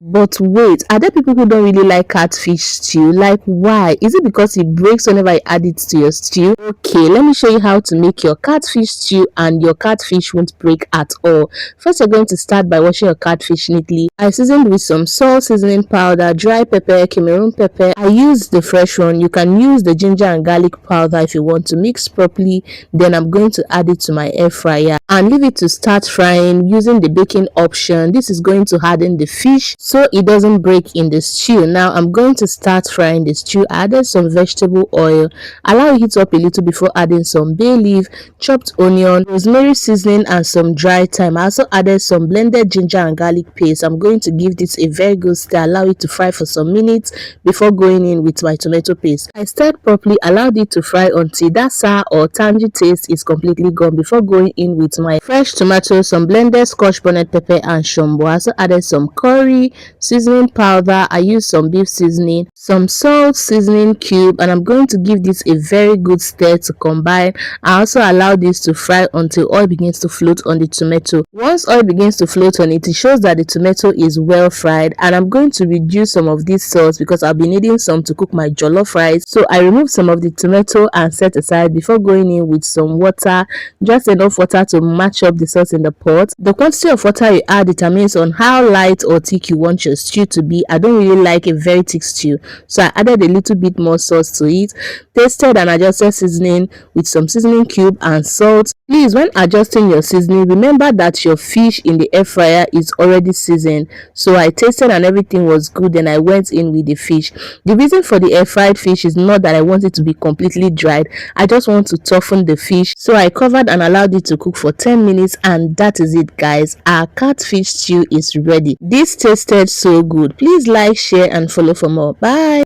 But wait, are there people who don't really like catfish stew? Like, why? Is it because it breaks whenever I add it to your stew? Okay, let me show you how to make your catfish stew and your catfish won't break at all. First, you're going to start by washing your catfish neatly. I seasoned with some salt, seasoning powder, dry pepper, Cameroon pepper. I used the fresh one. You can use the ginger and garlic powder if you want to mix properly. Then I'm going to add it to my air fryer and leave it to start frying using the baking option. This is going to harden the fish so it doesn't break in the stew. Now I'm going to start frying the stew. I added some vegetable oil. Allow it heat up a little before adding some bay leaf, chopped onion, rosemary seasoning and some dry thyme. I also added some blended ginger and garlic paste. I'm going to give this a very good stir. Allow it to fry for some minutes before going in with my tomato paste. I stirred properly, allowed it to fry until that sour or tangy taste is completely gone before going in with my fresh tomatoes, some blended scotch bonnet pepper and shombo. I also added some curry seasoning powder. I used some beef seasoning, some salt seasoning cube, and I'm going to give this a very good stir to combine. I also allow this to fry until oil begins to float on the tomato. Once oil begins to float on it, it shows that the tomato is well fried, and I'm going to reduce some of this sauce because I'll be needing some to cook my jollof rice. So I removed some of the tomato and set aside before going in with some water, just enough water to match up the sauce in the pot. The quantity of water you add determines on how light or thick you want your stew to be. I don't really like a very thick stew, so I added a little bit more sauce to it, tasted and adjusted seasoning with some seasoning cube and salt. Please, when adjusting your seasoning, remember that your fish in the air fryer is already seasoned. So I tasted and everything was good, then I went in with the fish. The reason for the air fried fish is not that I want it to be completely dried. I just want to toughen the fish. So I covered and allowed it to cook for 10 minutes, and that is it, guys. Our catfish stew is ready. This tasted so good. Please like, share and follow for more. Bye.